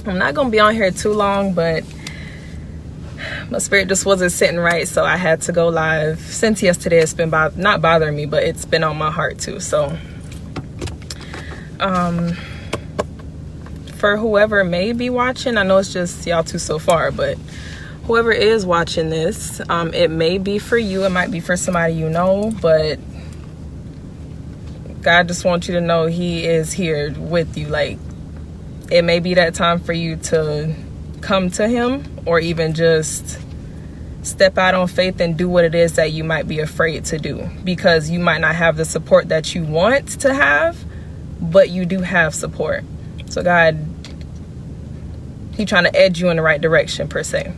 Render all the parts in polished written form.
I'm not gonna be on here too long, but my spirit just wasn't sitting right, so I had to go live. Since yesterday, it's been not bothering me, but it's been on my heart too. So for whoever may be watching, I know it's just y'all two so far, but whoever is watching this, it may be for you, it might be for somebody you know, but God just wants you to know he is here with you. Like, it may be that time for you to come to him, or even just step out on faith and do what it is that you might be afraid to do, because you might not have the support that you want to have, but you do have support. So God, he's trying to edge you in the right direction per se.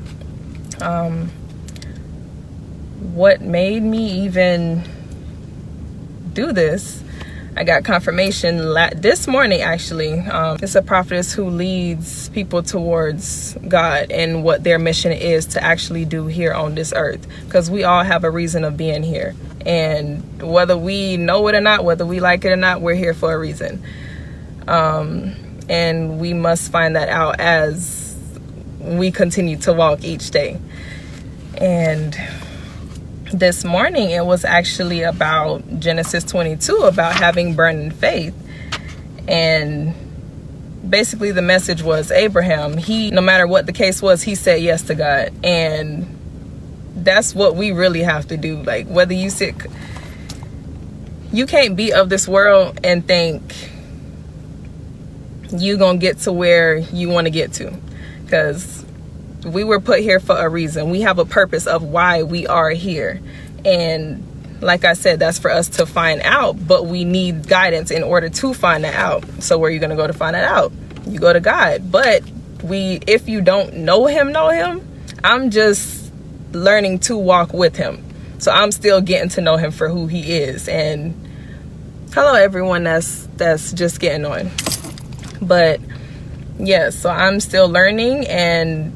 What made me even do this, I got confirmation this morning actually. It's a prophetess who leads people towards God and what their mission is to actually do here on this earth, because we all have a reason of being here, and whether we know it or not, whether we like it or not, we're here for a reason. And we must find that out as we continue to walk each day. And this morning it was actually about Genesis 22, about having burning faith. And basically the message was Abraham, no matter what the case was, he said yes to God. And that's what we really have to do. Like, whether you can't be of this world and think you gonna get to where you want to get to, because we were put here for a reason. We have a purpose of why we are here, and like I said, that's for us to find out, but we need guidance in order to find that out. So where are you gonna go to find that out? You go to God. But if you don't know him, I'm just learning to walk with him, so I'm still getting to know him for who he is. And hello everyone that's just getting on. But yeah, so I'm still learning, and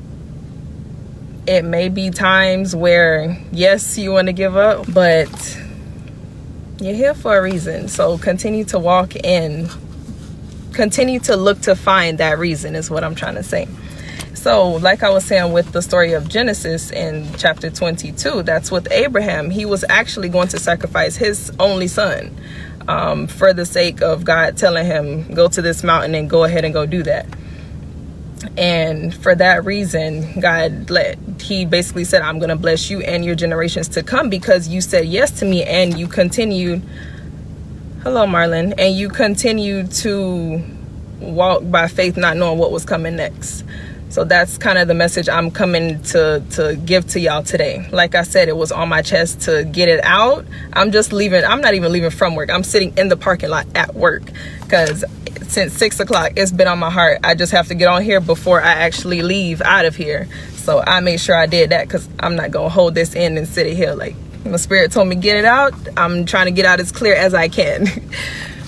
it may be times where, yes, you want to give up, but you're here for a reason. So continue to walk in, continue to look to find that reason is what I'm trying to say. So like I was saying with the story of Genesis in chapter 22, that's with Abraham. He was actually going to sacrifice his only son, for the sake of God telling him, go to this mountain and go ahead and go do that. And for that reason, he basically said, I'm going to bless you and your generations to come, because you said yes to me, and you continued, hello Marlon, and you continued to walk by faith, not knowing what was coming next. So that's kind of the message I'm coming to give to y'all today. Like I said, it was on my chest to get it out. I'm not even leaving from work. I'm sitting in the parking lot at work, because since 6 o'clock, it's been on my heart. I just have to get on here before I actually leave out of here. So I made sure I did that, because I'm not going to hold this in and sit here. Like, my spirit told me get it out. I'm trying to get out as clear as I can.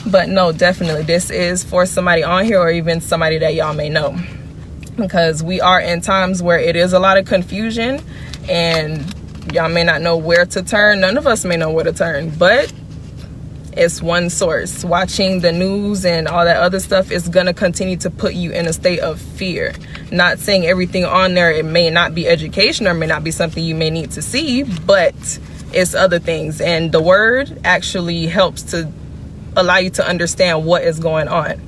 But no, definitely, this is for somebody on here, or even somebody that y'all may know. Because we are in times where it is a lot of confusion, and y'all may not know where to turn. None of us may know where to turn, but it's one source. Watching the news and all that other stuff is going to continue to put you in a state of fear. Not saying everything on there, it may not be education, or may not be something you may need to see, but it's other things. And the word actually helps to allow you to understand what is going on.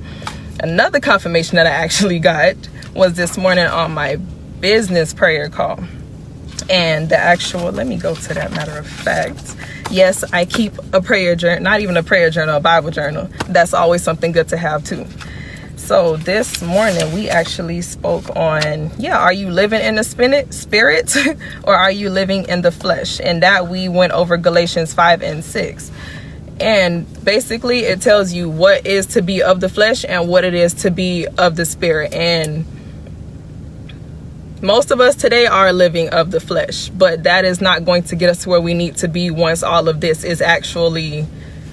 Another confirmation that I actually got was this morning on my business prayer call. And the actual, let me go to that, matter of fact. Yes, I keep a prayer journal, not even a prayer journal, a Bible journal. That's always something good to have too. So this morning we actually spoke on, are you living in the spirit or are you living in the flesh? And that we went over Galatians 5 and 6. And basically it tells you what is to be of the flesh and what it is to be of the spirit. And most of us today are living of the flesh, but that is not going to get us to where we need to be once all of this is actually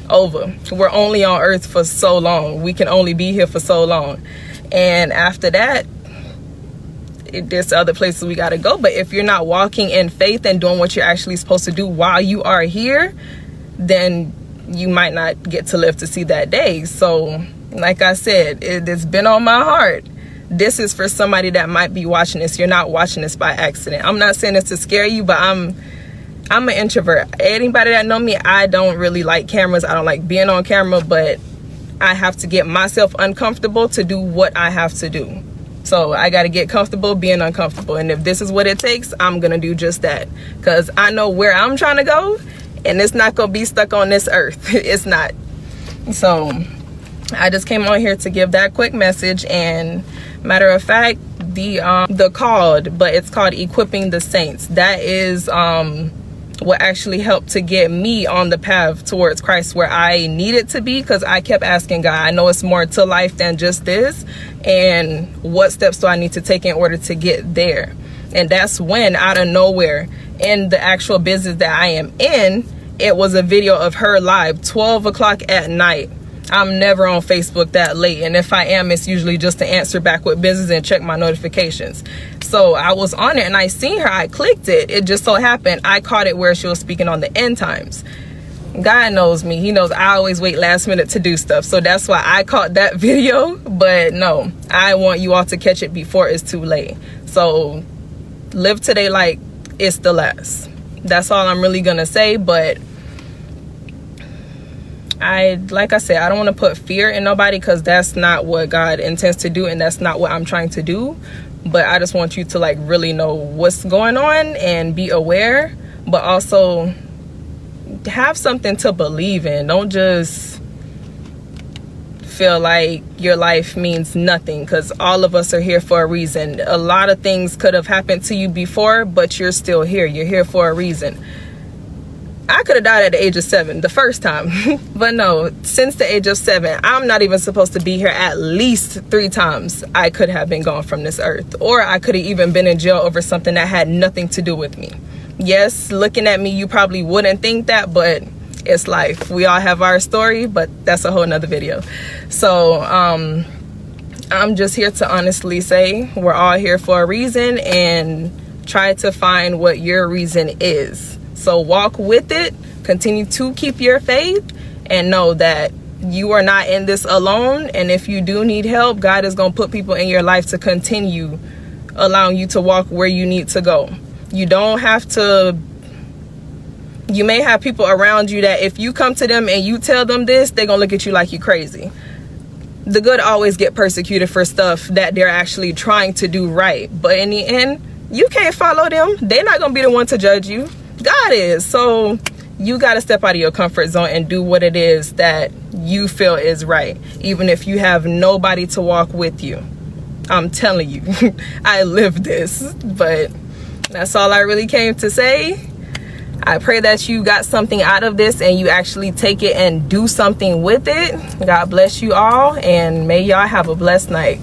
over. We're only on earth for so long. We can only be here for so long. And after that, there's other places we got to go. But if you're not walking in faith and doing what you're actually supposed to do while you are here, then you might not get to live to see that day. So like I said, it's been on my heart this is for somebody that might be watching this. You're not watching this by accident. I'm not saying this to scare you, but I'm an introvert. Anybody that know me, I don't really like cameras. I don't like being on camera, but I have to get myself uncomfortable to do what I have to do. So I got to get comfortable being uncomfortable. And if this is what it takes, I'm going to do just that. Because I know where I'm trying to go, and it's not going to be stuck on this earth. It's not. So I just came on here to give that quick message. And matter of fact, the called, but it's called Equipping the Saints. That is what actually helped to get me on the path towards Christ where I needed to be, because I kept asking God, I know it's more to life than just this, and what steps do I need to take in order to get there? And that's when, out of nowhere, in the actual business that I am in, it was a video of her live 12 o'clock at night. I'm never on Facebook that late, and if I am, it's usually just to answer back with business and check my notifications. So I was on it and I seen her, I clicked it. It just so happened I caught it where she was speaking on the end times. God knows me. He knows I always wait last minute to do stuff. So that's why I caught that video. But no, I want you all to catch it before it's too late. So live today like it's the last. That's all I'm really gonna say. But like I said, I don't want to put fear in nobody, because that's not what God intends to do, and that's not what I'm trying to do. But I just want you to like really know what's going on and be aware, but also have something to believe in. Don't just feel like your life means nothing, because all of us are here for a reason. A lot of things could have happened to you before, but you're still here. You're here for a reason. I could have died at the age of 7 the first time. But no, since the age of 7, I'm not even supposed to be here. At least 3 times I could have been gone from this earth. Or I could have even been in jail over something that had nothing to do with me. Yes, looking at me, you probably wouldn't think that, but it's life. We all have our story, but that's a whole nother video. So I'm just here to honestly say we're all here for a reason, and try to find what your reason is. So walk with it, continue to keep your faith, and know that you are not in this alone. And if you do need help, God is going to put people in your life to continue allowing you to walk where you need to go. You don't have to. You may have people around you that if you come to them and you tell them this, they're going to look at you like you're crazy. The good always get persecuted for stuff that they're actually trying to do right. But in the end, you can't follow them. They're not going to be the one to judge you. God is. So you got to step out of your comfort zone and do what it is that you feel is right, even if you have nobody to walk with you. I'm telling you, I live this. But that's all I really came to say. I pray that you got something out of this and you actually take it and do something with it. God bless you all, and may y'all have a blessed night.